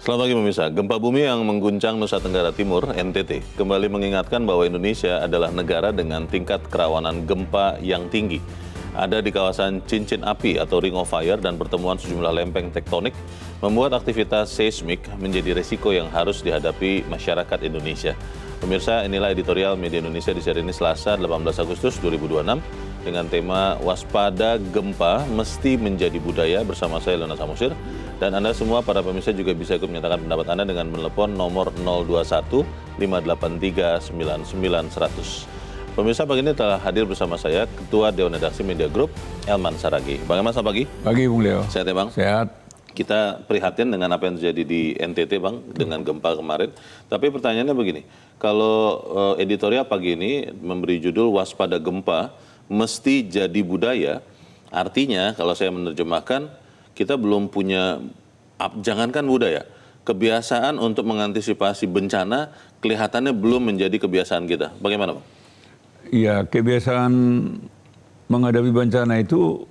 Selamat pagi pemirsa. Gempa bumi yang mengguncang Nusa Tenggara Timur, NTT, kembali mengingatkan bahwa Indonesia adalah negara dengan tingkat kerawanan gempa yang tinggi. Ada di kawasan cincin api atau ring of fire dan pertemuan sejumlah lempeng tektonik membuat aktivitas seismik menjadi risiko yang harus dihadapi masyarakat Indonesia. Pemirsa, inilah editorial Media Indonesia di seri ini Selasa 18 Agustus 2026 dengan tema Waspada Gempa Mesti Menjadi Budaya bersama saya Leona Samosir. Dan Anda semua para pemirsa juga bisa ikut menyatakan pendapat Anda dengan menelepon nomor 021 583 99 100. Pemirsa, pagi ini telah hadir bersama saya Ketua Dewan Redaksi Media Group, Elman Saragih. Bagaimana selamat pagi? Pagi, Bung Leo. Sehat ya, Bang? Sehat. Kita prihatin dengan apa yang terjadi di NTT, Bang, dengan gempa kemarin. Tapi pertanyaannya begini, kalau editorial pagi ini memberi judul Waspada Gempa Mesti Jadi Budaya, artinya kalau saya menerjemahkan, kita belum punya, jangankan budaya, kebiasaan untuk mengantisipasi bencana kelihatannya belum menjadi kebiasaan kita. Bagaimana, Bang? Iya, kebiasaan menghadapi bencana itu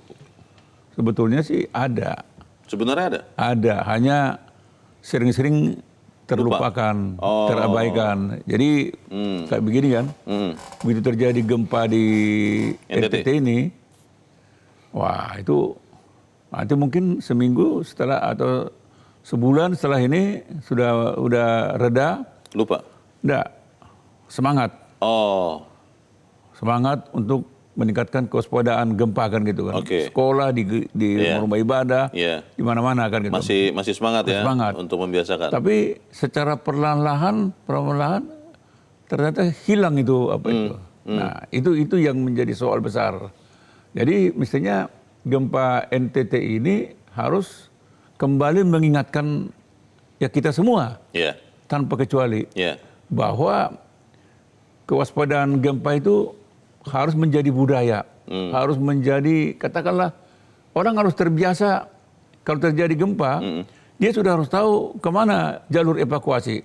sebetulnya sih ada. Sebenarnya ada? Ada, hanya sering-sering terlupakan, terabaikan. Jadi kayak begini kan, begitu terjadi gempa di NTT ini, wah itu nanti mungkin seminggu setelah atau sebulan setelah ini udah reda. Lupa? Enggak, semangat. Semangat untuk meningkatkan kewaspadaan gempa kan gitu kan. Sekolah, di rumah ibadah, di mana-mana kan gitu. Masih semangat ya semangat untuk membiasakan. Tapi secara perlahan-lahan ternyata hilang itu apa itu. Nah, itu yang menjadi soal besar. Jadi mestinya gempa NTT ini harus kembali mengingatkan ya kita semua tanpa kecuali bahwa kewaspadaan gempa itu harus menjadi budaya, harus menjadi, katakanlah orang harus terbiasa kalau terjadi gempa, dia sudah harus tahu kemana jalur evakuasi,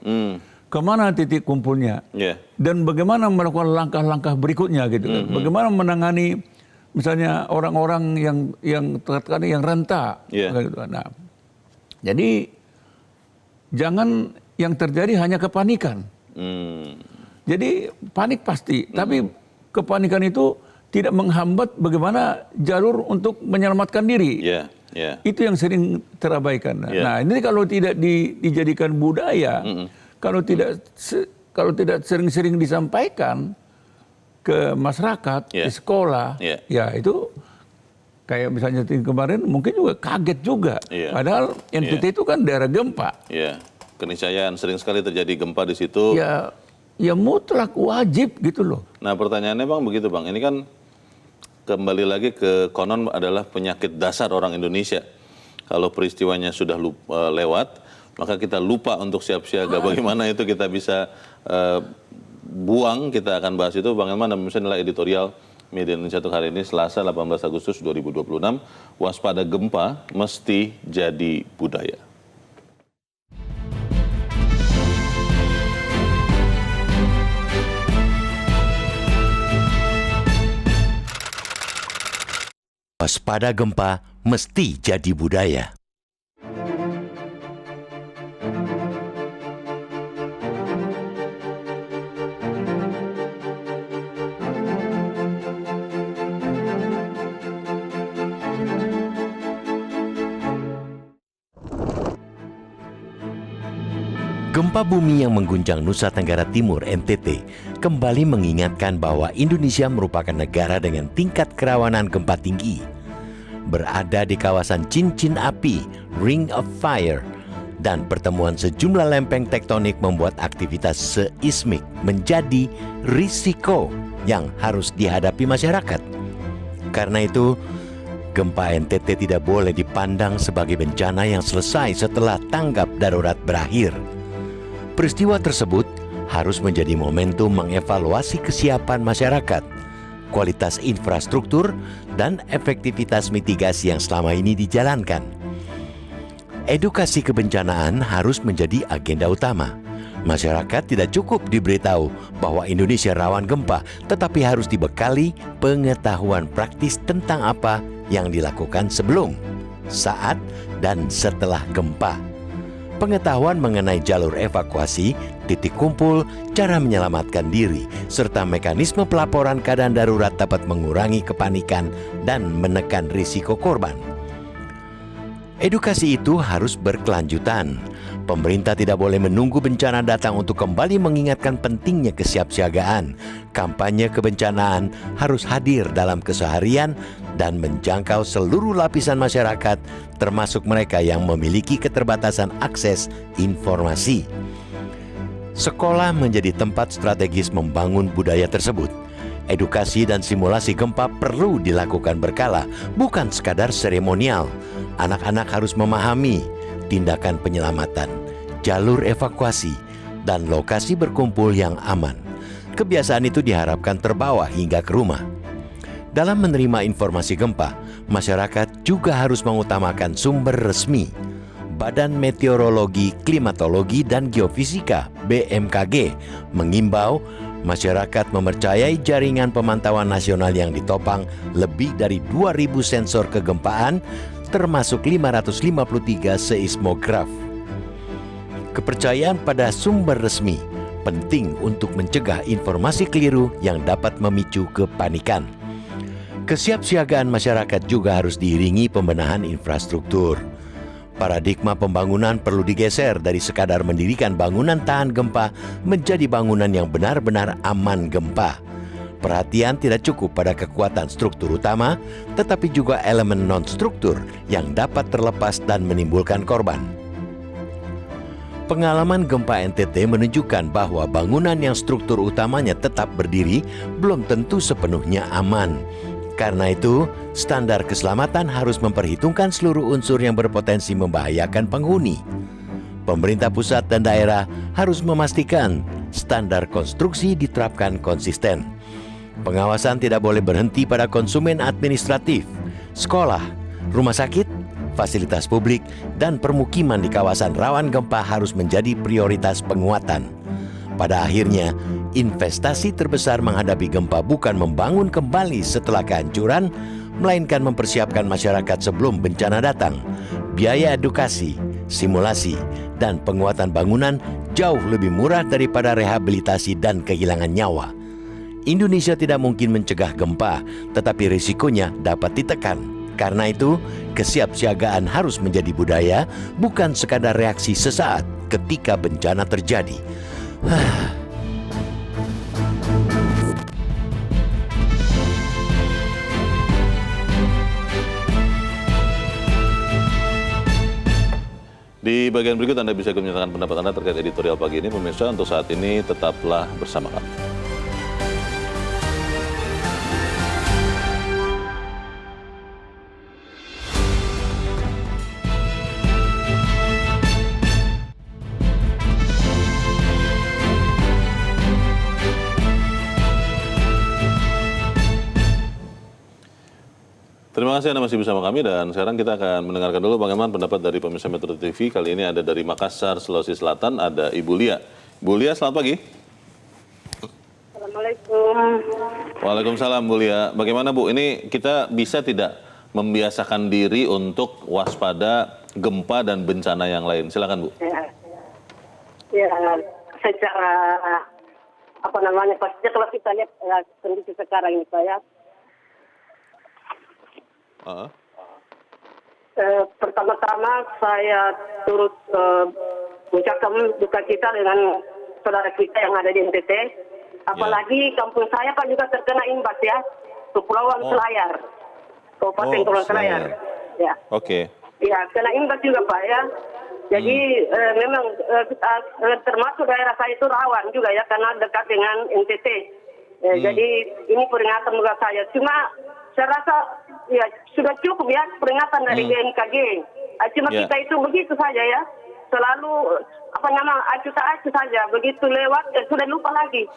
kemana titik kumpulnya, dan bagaimana melakukan langkah-langkah berikutnya gitu kan, bagaimana menangani misalnya orang-orang yang terkadang yang renta. Nah, jadi jangan yang terjadi hanya kepanikan. Jadi panik pasti, tapi kepanikan itu tidak menghambat bagaimana jalur untuk menyelamatkan diri. Itu yang sering terabaikan. Nah, ini kalau tidak dijadikan budaya, kalau tidak sering-sering disampaikan ke masyarakat, di sekolah, ya itu kayak misalnya kemarin mungkin juga kaget juga. Padahal NTT itu kan daerah gempa. Keniscayaan sering sekali terjadi gempa di situ. Ya mutlak wajib gitu loh. Nah pertanyaannya Bang begitu Bang, ini kan kembali lagi ke konon adalah penyakit dasar orang Indonesia. Kalau peristiwanya sudah lewat, maka kita lupa untuk siap-siaga. Bagaimana itu kita bisa buang, kita akan bahas itu. Bang Elman, misalnya editorial Media Indonesia untuk hari ini Selasa 18 Agustus 2026, Waspada Gempa Mesti Jadi Budaya. Waspada gempa mesti jadi budaya. Gempa bumi yang mengguncang Nusa Tenggara Timur (NTT) kembali mengingatkan bahwa Indonesia merupakan negara dengan tingkat kerawanan gempa tinggi. Berada di kawasan cincin api, ring of fire, dan pertemuan sejumlah lempeng tektonik membuat aktivitas seismik menjadi risiko yang harus dihadapi masyarakat. Karena itu, gempa NTT tidak boleh dipandang sebagai bencana yang selesai setelah tanggap darurat berakhir. Peristiwa tersebut harus menjadi momentum mengevaluasi kesiapan masyarakat, kualitas infrastruktur, dan efektivitas mitigasi yang selama ini dijalankan. Edukasi kebencanaan harus menjadi agenda utama. Masyarakat tidak cukup diberitahu bahwa Indonesia rawan gempa, tetapi harus dibekali pengetahuan praktis tentang apa yang dilakukan sebelum, saat, dan setelah gempa. Pengetahuan mengenai jalur evakuasi, titik kumpul, cara menyelamatkan diri, serta mekanisme pelaporan keadaan darurat dapat mengurangi kepanikan dan menekan risiko korban. Edukasi itu harus berkelanjutan. Pemerintah tidak boleh menunggu bencana datang untuk kembali mengingatkan pentingnya kesiapsiagaan. Kampanye kebencanaan harus hadir dalam keseharian dan menjangkau seluruh lapisan masyarakat, termasuk mereka yang memiliki keterbatasan akses informasi. Sekolah menjadi tempat strategis membangun budaya tersebut. Edukasi dan simulasi gempa perlu dilakukan berkala, bukan sekadar seremonial. Anak-anak harus memahami tindakan penyelamatan, jalur evakuasi, dan lokasi berkumpul yang aman. Kebiasaan itu diharapkan terbawa hingga ke rumah. Dalam menerima informasi gempa, masyarakat juga harus mengutamakan sumber resmi. Badan Meteorologi, Klimatologi, dan Geofisika (BMKG) mengimbau masyarakat mempercayai jaringan pemantauan nasional yang ditopang lebih dari 2.000 sensor kegempaan, termasuk 553 seismograf. Kepercayaan pada sumber resmi penting untuk mencegah informasi keliru yang dapat memicu kepanikan. Kesiapsiagaan masyarakat juga harus diiringi pembenahan infrastruktur. Paradigma pembangunan perlu digeser dari sekadar mendirikan bangunan tahan gempa menjadi bangunan yang benar-benar aman gempa. Perhatian tidak cukup pada kekuatan struktur utama, tetapi juga elemen non-struktur yang dapat terlepas dan menimbulkan korban. Pengalaman gempa NTT menunjukkan bahwa bangunan yang struktur utamanya tetap berdiri belum tentu sepenuhnya aman. Karena itu, standar keselamatan harus memperhitungkan seluruh unsur yang berpotensi membahayakan penghuni. Pemerintah pusat dan daerah harus memastikan standar konstruksi diterapkan konsisten. Pengawasan tidak boleh berhenti pada konsumen administratif, sekolah, rumah sakit, fasilitas publik, dan permukiman di kawasan rawan gempa harus menjadi prioritas penguatan. Pada akhirnya, investasi terbesar menghadapi gempa bukan membangun kembali setelah kehancuran, melainkan mempersiapkan masyarakat sebelum bencana datang. Biaya edukasi, simulasi, dan penguatan bangunan jauh lebih murah daripada rehabilitasi dan kehilangan nyawa. Indonesia tidak mungkin mencegah gempa, tetapi risikonya dapat ditekan. Karena itu, kesiapsiagaan harus menjadi budaya, bukan sekadar reaksi sesaat ketika bencana terjadi. Di bagian berikut Anda bisa menyatakan pendapat Anda terkait editorial pagi ini. Pemirsa, untuk saat ini tetaplah bersama kami. Terima kasih Anda masih bersama kami, dan sekarang kita akan mendengarkan dulu bagaimana pendapat dari pemirsa Metro TV. Kali ini ada dari Makassar, Sulawesi Selatan, ada Ibu Lia. Bu Lia, selamat pagi. Assalamualaikum. Waalaikumsalam Bu Lia. Bagaimana Bu, ini kita bisa tidak membiasakan diri untuk waspada gempa dan bencana yang lain? Silakan Bu. Ya, secara pastinya kalau kita lihat kondisi sekarang ini saya. Pertama-tama saya turut mengucapkan duka cita dengan saudara kita yang ada di NTT. Apalagi kampung saya Pak juga terkena imbas ya, Kepulauan Selayar, Kabupaten Kepulauan Selayar. Ya. Oke. Ya, kena imbas juga Pak ya. Jadi memang termasuk daerah saya itu rawan juga ya, karena dekat dengan NTT. Jadi ini peringatan juga saya. Cuma saya rasa ya sudah cukup ya peringatan dari BMKG. Cuma kita itu begitu saja ya, selalu acuh tak acuh saja, begitu lewat sudah lupa lagi.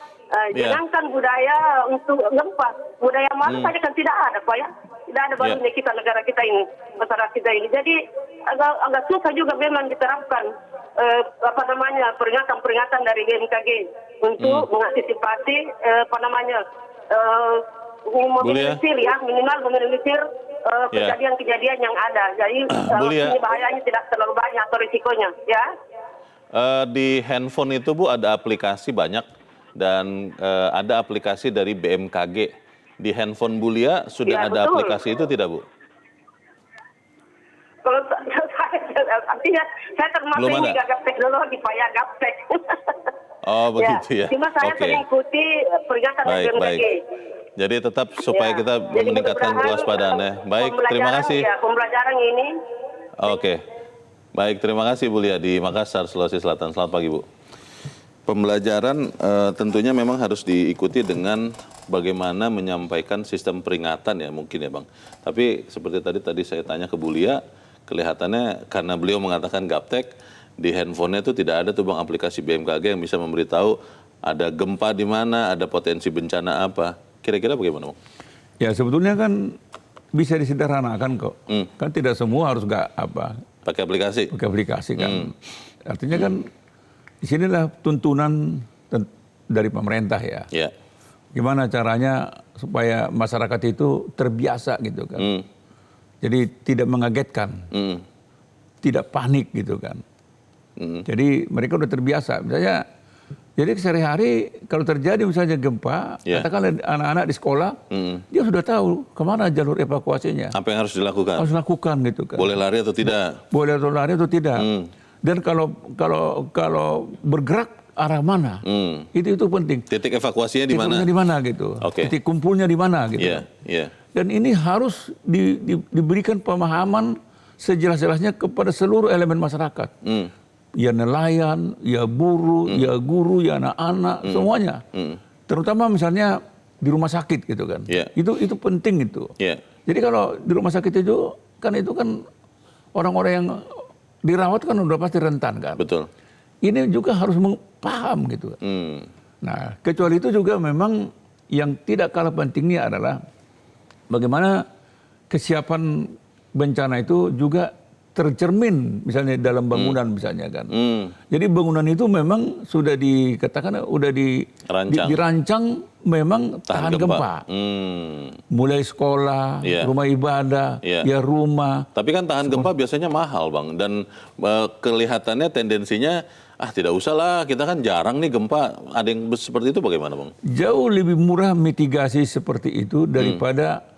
Jangankan budaya untuk gempa, budaya malu saja kan tidak ada Pak ya, tidak ada barunya kita, negara kita ini, masyarakat kita ini. Jadi agak susah juga memang diterapkan peringatan-peringatan dari BMKG untuk mengantisipasi meminimalisir ya, minimal meminimalisir kejadian-kejadian yang ada. Jadi Bulia. ini bahayanya tidak terlalu banyak atau risikonya, ya. Di handphone itu Bu ada aplikasi banyak dan ada aplikasi dari BMKG. Di handphone Bulia sudah Ya, ada betul. aplikasi itu tidak Bu? Kalau artinya saya termasuk Belum ini ada? gagap teknologi, Pak, ya, gaptek. Oh begitu ya. Cuma saya Oke. mengikuti peringatan dari Baik, BMKG. baik. Jadi tetap supaya Ya. kita Jadi meningkatkan mudah-mudahan, kewaspadaan ya. Baik, terima pembelajaran, kasih. Ya, pembelajaran ini. Oke. Baik, terima kasih Bu Lia di Makassar, Sulawesi Selatan. Selamat pagi Bu. Pembelajaran tentunya memang harus diikuti dengan bagaimana menyampaikan sistem peringatan ya mungkin ya Bang. Tapi seperti tadi saya tanya ke Bu Lia, kelihatannya karena beliau mengatakan gaptek, di handphonenya itu tidak ada tuh Bang aplikasi BMKG yang bisa memberitahu ada gempa di mana, ada potensi bencana apa. Kira-kira bagaimana Bang? Ya sebetulnya kan bisa disederhanakan kok. Hmm. Kan tidak semua harus Pakai aplikasi? pakai aplikasi kan. Artinya kan di sinilah tuntunan dari pemerintah ya. Ya. Gimana caranya supaya masyarakat itu terbiasa gitu kan. Jadi tidak mengagetkan, Hmm. tidak panik gitu kan. Jadi mereka udah terbiasa. Misalnya, jadi sehari-hari kalau terjadi misalnya gempa, Ya. katakanlah anak-anak di sekolah, dia sudah tahu kemana jalur evakuasinya. Apa yang harus dilakukan? Harus lakukan gitu kan. Boleh lari atau tidak? Boleh lari atau tidak. Dan kalau bergerak arah mana, itu penting. Titik evakuasinya di mana? Titiknya di mana gitu. Oke. Titik kumpulnya di mana gitu. Iya, iya. Dan ini harus diberikan pemahaman sejelas-jelasnya kepada seluruh elemen masyarakat. Ya nelayan, ya buruh, ya guru, ya anak-anak, semuanya. Terutama misalnya di rumah sakit gitu kan. Iya. Itu penting itu. Iya. Jadi kalau di rumah sakit itu kan orang-orang yang dirawat kan udah pasti rentan kan. Betul. Ini juga harus paham gitu. Nah, kecuali itu juga memang yang tidak kalah pentingnya adalah bagaimana kesiapan bencana itu juga tercermin misalnya dalam bangunan misalnya kan. Jadi bangunan itu memang sudah dikatakan udah dirancang memang tahan gempa. Mulai sekolah, Iya. rumah ibadah, Iya. ya rumah. Tapi kan tahan gempa biasanya mahal Bang. Dan kelihatannya tendensinya, tidak usah lah, kita kan jarang nih gempa. Ada yang seperti itu bagaimana Bang? Jauh lebih murah mitigasi seperti itu daripada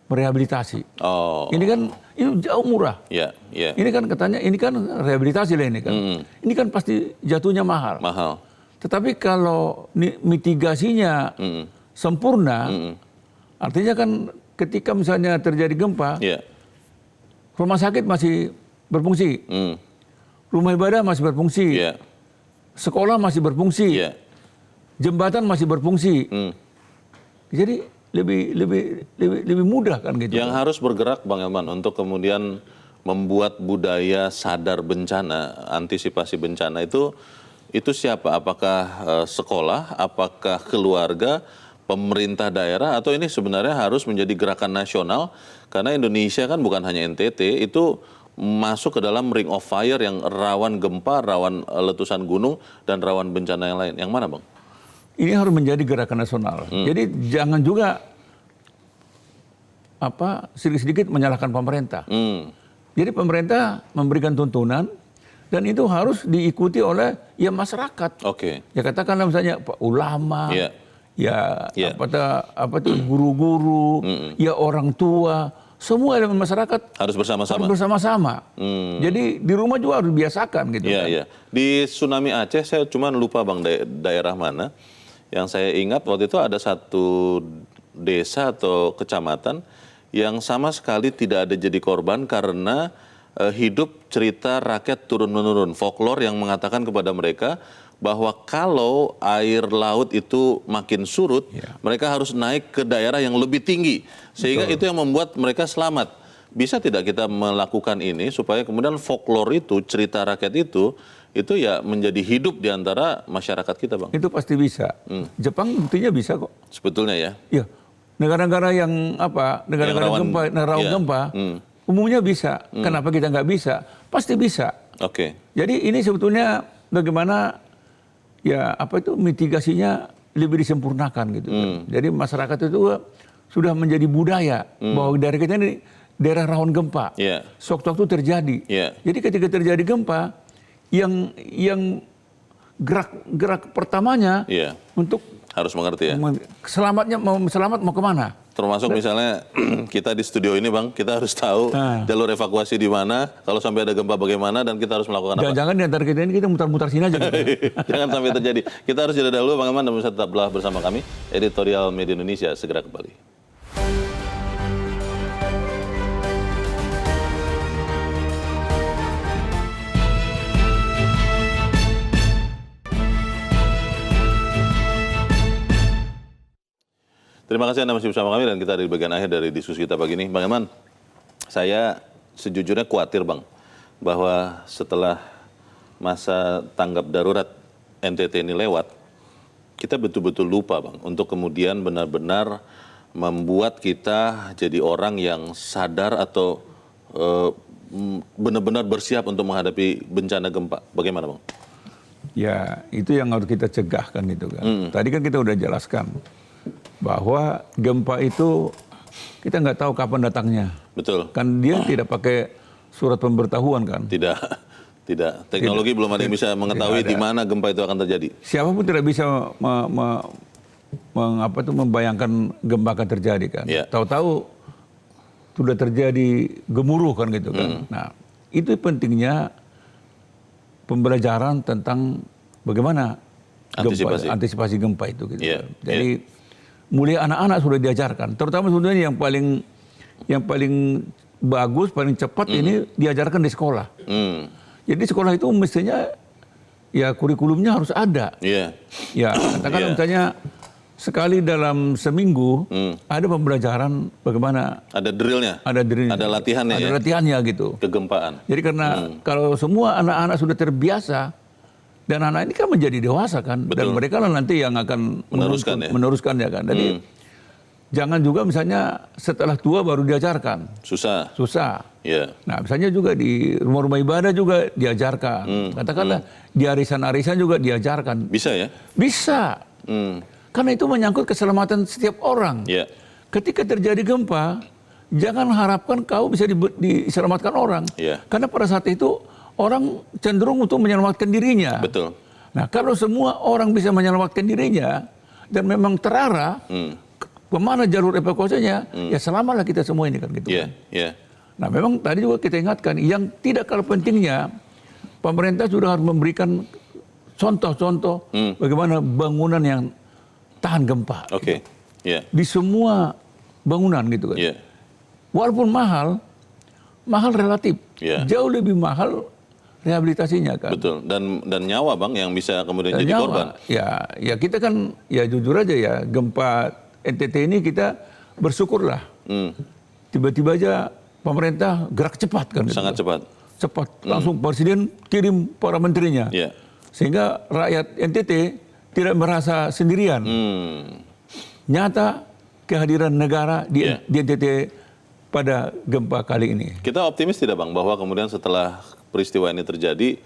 merehabilitasi. Oh, Ini kan itu jauh murah. iya, iya. Ini kan katanya ini kan rehabilitasi lah ini kan. Ini kan pasti jatuhnya mahal. Mahal. Tetapi kalau mitigasinya sempurna, artinya kan ketika misalnya terjadi gempa, Iya. rumah sakit masih berfungsi, rumah ibadah masih berfungsi, Iya. sekolah masih berfungsi, Iya. jembatan masih berfungsi. Jadi lebih mudah kan gitu. Yang harus bergerak Bang Elman untuk kemudian membuat budaya sadar bencana, antisipasi bencana itu siapa? Apakah sekolah, apakah keluarga, pemerintah daerah, atau ini sebenarnya harus menjadi gerakan nasional? Karena Indonesia kan bukan hanya NTT, itu masuk ke dalam ring of fire yang rawan gempa, rawan letusan gunung, dan rawan bencana yang lain. Yang mana Bang? Ini harus menjadi gerakan nasional. Jadi jangan juga sedikit-sedikit menyalahkan pemerintah. Jadi pemerintah memberikan tuntunan dan itu harus diikuti oleh ya masyarakat. Oke. Ya katakanlah misalnya ulama, Iya. ya Iya. apa tuh guru-guru, ya orang tua, semua elemen masyarakat Harus bersama-sama. harus bersama-sama. Jadi di rumah juga harus biasakan gitu Iya, kan. iya. Di tsunami Aceh saya cuma lupa Bang daerah mana. Yang saya ingat waktu itu ada satu desa atau kecamatan yang sama sekali tidak ada jadi korban karena hidup cerita rakyat turun-menurun. Folklore yang mengatakan kepada mereka bahwa kalau air laut itu makin surut, mereka harus naik ke daerah yang lebih tinggi. Sehingga itu yang membuat mereka selamat. Bisa tidak kita melakukan ini supaya kemudian folklore itu, cerita rakyat itu ya menjadi hidup di antara masyarakat kita Bang? Itu pasti bisa. Jepang buktinya bisa kok. Sebetulnya ya? Iya. Negara-negara yang negara-negara rawan, gempa, iya. gempa, umumnya bisa. Kenapa kita nggak bisa? Pasti bisa. Oke. Jadi ini sebetulnya bagaimana ya mitigasinya lebih disempurnakan gitu kan. Jadi masyarakat itu sudah menjadi budaya bahwa dari kita ini daerah rawan gempa. Iya. Sewaktu-waktu terjadi. Iya. Jadi ketika terjadi gempa, yang gerak pertamanya Iya. untuk Harus mengerti ya. selamat mau kemana? Termasuk misalnya kita di studio ini Bang, kita harus tahu jalur evakuasi di mana, kalau sampai ada gempa bagaimana, dan kita harus melakukan apa. Jangan-jangan di antara kita ini kita mutar-mutar sini aja. Gitu. Jangan sampai terjadi. Kita harus jeda dahulu Bang Eman, dan bisa tetaplah bersama kami. Editorial Media Indonesia segera kembali. Terima kasih Anda masih bersama kami, dan kita ada di bagian akhir dari diskusi kita pagi ini. Bang Eman, saya sejujurnya khawatir Bang, bahwa setelah masa tanggap darurat NTT ini lewat, kita betul-betul lupa Bang, untuk kemudian benar-benar membuat kita jadi orang yang sadar atau benar-benar bersiap untuk menghadapi bencana gempa. Bagaimana Bang? Ya, itu yang harus kita cegahkan itu kan. Tadi kan kita udah jelaskan bahwa gempa itu kita nggak tahu kapan datangnya. Betul. Kan dia tidak pakai surat pemberitahuan kan. Tidak. Teknologi belum ada yang bisa mengetahui di mana gempa itu akan terjadi. Siapapun tidak bisa membayangkan gempa akan terjadi kan. Ya. Tahu-tahu sudah terjadi gemuruh kan gitu kan. Nah, itu pentingnya pembelajaran tentang bagaimana antisipasi gempa itu gitu. Ya. Jadi mulai anak-anak sudah diajarkan, terutama sebenarnya yang paling bagus, paling cepat ini diajarkan di sekolah. Jadi sekolah itu mestinya ya kurikulumnya harus ada. Iya. Ya, katakanlah misalnya sekali dalam seminggu ada pembelajaran bagaimana. Ada drillnya. Ada drillnya. Ada latihannya. Ada latihannya gitu. Kegempaan. Jadi karena kalau semua anak-anak sudah terbiasa, dan anak ini kan menjadi dewasa kan. Betul. Dan mereka lah nanti yang akan meneruskannya kan. Jadi jangan juga misalnya setelah tua baru diajarkan. Susah. Yeah. Nah misalnya juga di rumah-rumah ibadah juga diajarkan. Katakanlah di arisan-arisan juga diajarkan. Bisa ya? Bisa. Karena itu menyangkut keselamatan setiap orang. Yeah. Ketika terjadi gempa, jangan harapkan kau bisa diselamatkan orang. Yeah. Karena pada saat itu orang cenderung untuk menyelamatkan dirinya. Betul. Nah, kalau semua orang bisa menyelamatkan dirinya dan memang terarah kemana jalur evakuasinya, ya selamalah kita semua ini kan gitu. Iya, Kan. iya. Nah, memang tadi juga kita ingatkan yang tidak kalah pentingnya pemerintah sudah harus memberikan contoh-contoh bagaimana bangunan yang tahan gempa. Oke. Iya. Di semua bangunan gitu kan. Iya. Walaupun mahal relatif. Iya. Jauh lebih mahal rehabilitasinya kan. Betul. Dan nyawa Bang yang bisa kemudian jadi korban. Ya kita kan ya jujur aja ya, gempa NTT ini kita bersyukurlah. Tiba-tiba aja pemerintah gerak cepat kan. Sangat gitu. cepat. Cepat. Langsung presiden kirim para menterinya. Iya. Sehingga rakyat NTT tidak merasa sendirian. Nyata kehadiran negara di NTT pada gempa kali ini. Kita optimis tidak Bang bahwa kemudian setelah peristiwa ini terjadi,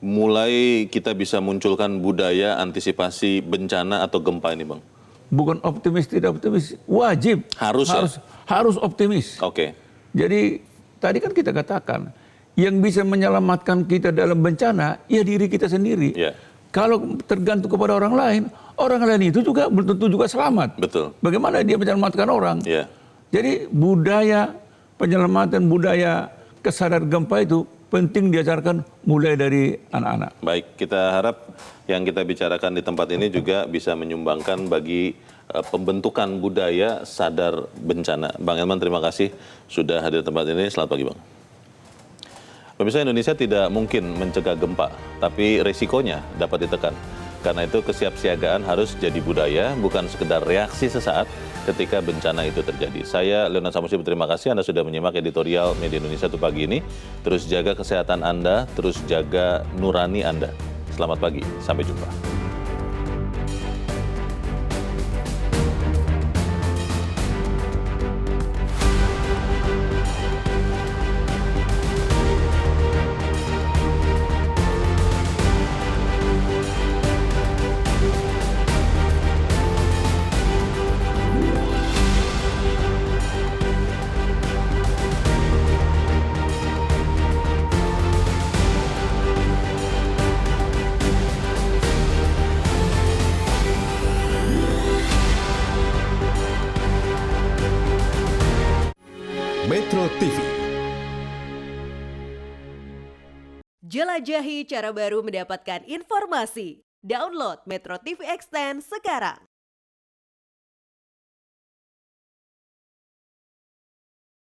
mulai kita bisa munculkan budaya antisipasi bencana atau gempa ini Bang? Bukan optimis, tidak optimis, wajib. Harus optimis. Oke. Jadi tadi kan kita katakan, yang bisa menyelamatkan kita dalam bencana, ya diri kita sendiri. Yeah. Kalau tergantung kepada orang lain itu juga belum tentu juga selamat. Betul. Bagaimana dia menyelamatkan orang? Yeah. Jadi budaya penyelamatan, budaya kesadaran gempa itu penting diajarkan mulai dari anak-anak. Baik, kita harap yang kita bicarakan di tempat ini juga bisa menyumbangkan bagi pembentukan budaya sadar bencana. Bang Elman, terima kasih sudah hadir di tempat ini. Selamat pagi Bang. Pemirsa, Indonesia tidak mungkin mencegah gempa, tapi resikonya dapat ditekan. Karena itu kesiapsiagaan harus jadi budaya, bukan sekedar reaksi sesaat ketika bencana itu terjadi. Saya, Leonard Samusi, berterima kasih Anda sudah menyimak editorial Media Indonesia untuk pagi ini. Terus jaga kesehatan Anda, terus jaga nurani Anda. Selamat pagi, sampai jumpa. Metro TV. Jelajahi cara baru mendapatkan informasi. Download Metro TV Extend sekarang.